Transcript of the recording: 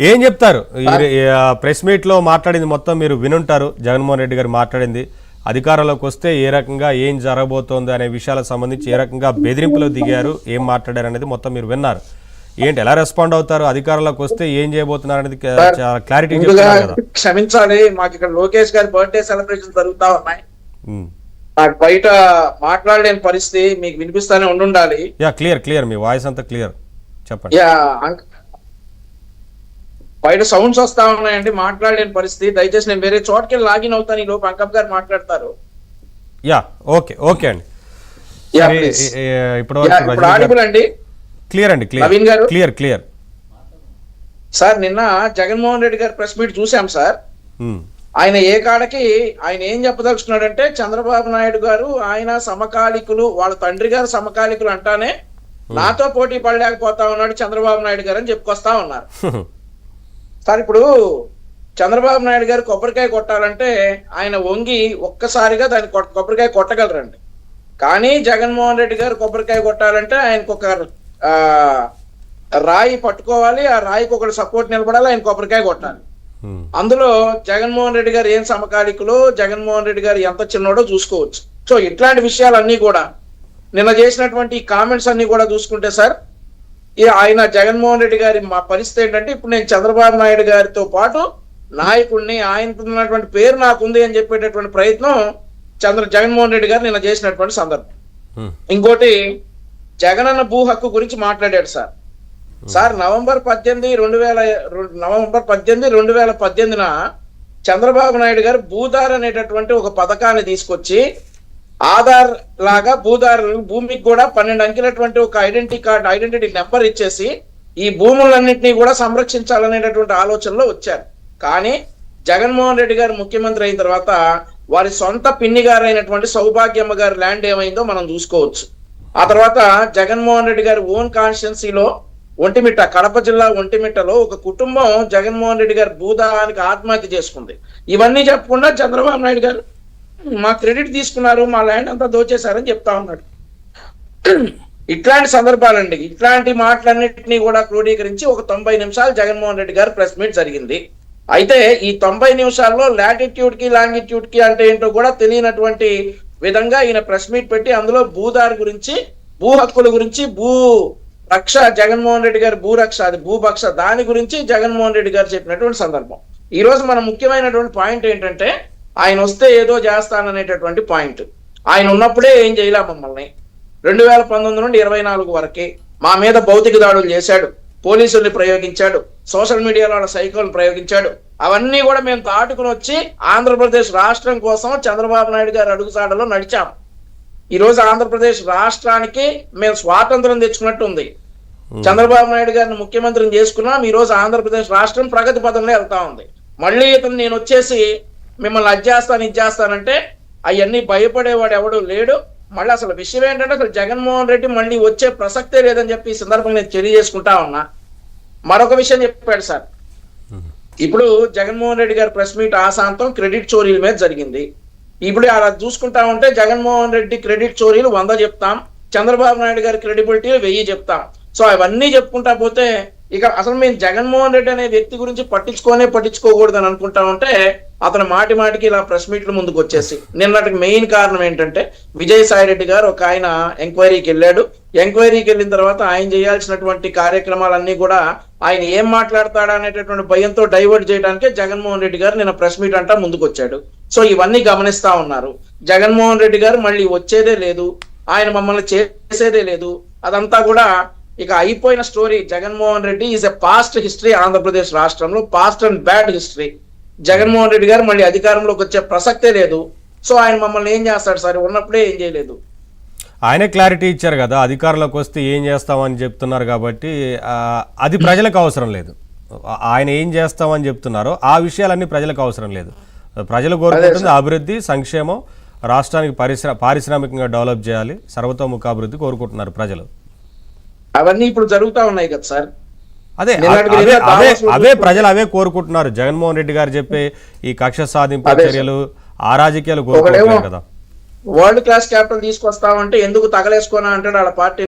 ఏం చెప్తారు? ప్రెస్ మీట్లో మాట్లాడింది మొత్తం మీరు వినుంటారు. జగన్మోహన్ రెడ్డి గారు మాట్లాడింది అధికారంలోకి వస్తే ఏ రకంగా ఏం జరగబోతోంది అనే విషయాలకు సంబంధించి ఏ రకంగా బెదిరింపులో దిగారు, ఏం మాట్లాడారు అనేది మొత్తం మీరు విన్నారు. ఏంటి, ఎలా రెస్పాండ్ అవుతారు, అధికారంలోకి వస్తే ఏం చేయబోతున్నారు అనేది క్లారిటీ చెప్తున్నారు కదా. క్షమించాలి, మాకు ఇక్కడ లోకేష్ గారి బర్త్డే సెలబ్రేషన్ జరుగుతా ఉన్నాయి. నాకు బయట మాట్లాడలేని పరిస్థితి, మీకు వినిపిస్తానే ఉండాలి. క్లియర్ మీ వాయిస్ అంతా క్లియర్, చెప్పండి. బయట సౌండ్స్ వస్తా ఉన్నాయండి, మాట్లాడలేని పరిస్థితి. దయచేసి నేను వేరే చోటకి లాగిన్ అవుతాను, ఈ లోపు అంకప్ గారు మాట్లాడతారు. ఓకే అండి. ఇప్పుడు ఆడిబుల్ అండి? క్లియర్ అండి, నవీన్ గారు క్లియర్. సార్, నిన్న జగన్మోహన్ రెడ్డి గారి ప్రెస్ మీట్ చూసాం సార్. ఆయన ఏ కాడకి ఆయన ఏం చెప్పదలుచుకున్నాడంటే, చంద్రబాబు నాయుడు గారు ఆయన సమకాలికులు, వాళ్ళ తండ్రి గారు సమకాలికులు అంటానే నాతో పోటీ పడలేకపోతా ఉన్నాడు చంద్రబాబు నాయుడు గారు అని చెప్పుకొస్తా ఉన్నారు. సార్, ఇప్పుడు చంద్రబాబు నాయుడు గారు కొబ్బరికాయ కొట్టాలంటే ఆయన వంగి ఒక్కసారిగా దాన్ని కొబ్బరికాయ కొట్టగలరండి. కానీ జగన్మోహన్ రెడ్డి గారు కొబ్బరికాయ కొట్టాలంటే ఆయనకు ఒక రాయి పట్టుకోవాలి, ఆ రాయికి ఒకటి సపోర్ట్ నిలబడాలి, ఆయన కొబ్బరికాయ కొట్టాలి. అందులో జగన్మోహన్ రెడ్డి గారు ఏం సమకాలికులు, జగన్మోహన్ రెడ్డి గారు ఎంత చిన్నోడో చూసుకోవచ్చు. సో ఇట్లాంటి విషయాలన్నీ కూడా నిన్న చేసినటువంటి కామెంట్స్ అన్ని కూడా చూసుకుంటే సార్, ఆయన జగన్మోహన్ రెడ్డి గారి మా పరిస్థితి ఏంటంటే, ఇప్పుడు నేను చంద్రబాబు నాయుడు గారితో పాటు నాయకుడిని, ఆయనకు ఉన్నటువంటి పేరు నాకుంది అని చెప్పేటటువంటి ప్రయత్నం జగన్మోహన్ రెడ్డి గారు నిన్న చేసినటువంటి సందర్భం. ఇంకోటి, జగనన్న భూ హక్కు గురించి మాట్లాడాడు సార్. నవంబర్ 18, 2018 చంద్రబాబు నాయుడు గారు భూదార్ అనేటటువంటి ఒక పథకాన్ని తీసుకొచ్చి, ఆధార్ లాగా భూమికి కూడా 12 అంకెలటువంటి ఒక ఐడెంటిటీ నెంబర్ ఇచ్చేసి ఈ భూములన్నింటినీ కూడా సంరక్షించాలనేటటువంటి ఆలోచనలో వచ్చారు. కానీ జగన్మోహన్ రెడ్డి గారు ముఖ్యమంత్రి అయిన తర్వాత వారి సొంత పిన్ని గారైనటువంటి సౌభాగ్యమ్మ గారి ల్యాండ్ ఏమైందో మనం చూసుకోవచ్చు. ఆ తర్వాత జగన్మోహన్ రెడ్డి గారి ఓన్ కాన్స్టిట్యున్సీలో ఒంటిమిట్ట, కడప జిల్లా ఒంటిమిట్టలో ఒక కుటుంబం జగన్మోహన్ రెడ్డి గారి భూదానికి ఆత్మహత్య చేసుకుంది. ఇవన్నీ చెప్పకుండా చంద్రబాబు నాయుడు గారు మా క్రెడిట్ తీసుకున్నారు, మా ల్యాండ్ అంతా దోచేశారని చెప్తా ఉన్నాడు. ఇట్లాంటి సందర్భాలండి, ఇట్లాంటి మాటలన్నింటినీ కూడా క్రోడీకరించి ఒక 90 నిమిషాలు జగన్మోహన్ రెడ్డి గారు ప్రెస్ మీట్ జరిగింది. అయితే ఈ 90 నిమిషాల్లో లాటిట్యూడ్ కి లాంగిట్యూడ్ కి అంటే ఏంటో కూడా తెలియనటువంటి విధంగా ఈయన ప్రెస్ మీట్ పెట్టి అందులో భూదారి గురించి, భూ హక్కుల గురించి, భూ రక్ష, జగన్మోహన్ రెడ్డి గారి భూరక్ష, అది భూభక్ష, దాని గురించి జగన్మోహన్ రెడ్డి గారు చెప్పినటువంటి సందర్భం. ఈ రోజు మన ముఖ్యమైనటువంటి పాయింట్ ఏంటంటే, ఆయన వస్తే ఏదో చేస్తాననేటటువంటి పాయింట్. ఆయన ఉన్నప్పుడే ఏం చేయలే మమ్మల్ని. 2019 నుండి 24 వరకే మా మీద భౌతిక దాడులు చేశాడు, పోలీసుల్ని ప్రయోగించాడు, సోషల్ మీడియాలో వాళ్ళ సైకోలను ప్రయోగించాడు. అవన్నీ కూడా మేము దాటుకుని వచ్చి ఆంధ్రప్రదేశ్ రాష్ట్రం కోసం చంద్రబాబు నాయుడు గారు అడుగుసాడలో నడిచాం. ఈ రోజు ఆంధ్రప్రదేశ్ రాష్ట్రానికి మేము స్వాతంత్రం తెచ్చుకున్నట్టు ఉంది. చంద్రబాబు నాయుడు గారిని ముఖ్యమంత్రిని చేసుకున్నాం. ఈ రోజు ఆంధ్రప్రదేశ్ రాష్ట్రం ప్రగతి పథంలో వెళ్తా ఉంది. మళ్ళీ ఇతను నేను వచ్చేసి మిమ్మల్ని ఇది చేస్తానంటే అవన్నీ భయపడేవాడు ఎవడు లేడు. మళ్ళీ అసలు విషయం ఏంటంటే, అసలు జగన్మోహన్ రెడ్డి మళ్ళీ వచ్చే ప్రసక్తే లేదని చెప్పి ఈ సందర్భంగా నేను తెలియజేసుకుంటా ఉన్నా. మరొక విషయం చెప్పాడు సార్, ఇప్పుడు జగన్మోహన్ రెడ్డి గారి ప్రెస్ మీట్ ఆశాంతం క్రెడిట్ చోరీల మీద జరిగింది. ఇప్పుడు అలా చూసుకుంటా ఉంటే జగన్మోహన్ రెడ్డి క్రెడిట్ చోరీలు 100 చెప్తాం, చంద్రబాబు నాయుడు గారి క్రెడిబిలిటీ 1000 చెప్తాం. సో అవన్నీ చెప్పుకుంటా పోతే ఇక అసలు మేము జగన్మోహన్ రెడ్డి అనే వ్యక్తి గురించి పట్టించుకోకూడదని అనుకుంటా ఉంటే అతను మాటికి ఇలా ప్రెస్ మీట్ల ముందుకు వచ్చేసి, నిన్నటికి మెయిన్ కారణం ఏంటంటే, విజయసాయి రెడ్డి గారు ఒక ఆయన ఎంక్వైరీకి వెళ్ళాడు. ఎంక్వైరీకి వెళ్ళిన తర్వాత ఆయన చేయాల్సినటువంటి కార్యక్రమాలన్నీ కూడా ఆయన ఏం మాట్లాడతాడా అనేటటువంటి భయంతో డైవర్ట్ చేయడానికే జగన్మోహన్ రెడ్డి గారు నిన్న ప్రెస్ మీట్ అంటా ముందుకు వచ్చాడు. సో ఇవన్నీ గమనిస్తా ఉన్నారు. జగన్మోహన్ రెడ్డి గారు మళ్ళీ వచ్చేదే లేదు, ఆయన మమ్మల్ని చేసేదే లేదు. అదంతా కూడా ఇక అయిపోయిన story. Jaganmohan Reddy is a past history. Andhra Pradesh రాష్ట్రంలో past and bad history. Jaganmohan Reddy గారు మళ్ళీ అధికారంలోకి వచ్చే ప్రసక్తే లేదు. సో ఆయన మమ్మల్ని ఏం చేస్తాడు సార్? ఉన్నప్పుడే ఏం చేయలేదు. ఆయనే క్లారిటీ ఇచ్చారు కదా, అధికారంలోకి వస్తే ఏం చేస్తామని చెప్తున్నారు కాబట్టి అది ప్రజలకు అవసరం లేదు. ఆయన ఏం చేస్తామని చెప్తున్నారో ఆ విషయాలన్నీ ప్రజలకు అవసరం లేదు. ప్రజలు కోరుకుంటుంది అభివృద్ధి, సంక్షేమం, రాష్ట్రానికి పారిశ్రామికంగా డెవలప్ చేయాలి, సర్వతోముఖ అభివృద్ధి కోరుకుంటున్నారు ప్రజలు. అవన్నీ ఇప్పుడు జరుగుతా ఉన్నాయి కదా సార్. అవే ప్రజలు అవే కోరుకుంటున్నారు. జగన్మోహన్ రెడ్డి గారు చెప్పే ఈ కక్ష సాధింపు చర్యలు, ఆ రాజకీయాలు కోరుకుంటున్నారు కదా. వరల్డ్ క్లాస్ క్యాపిటల్ తీసుకొస్తామంటే ఎందుకు తగలేసుకోనా అంటాడు వాళ్ళ పార్టీ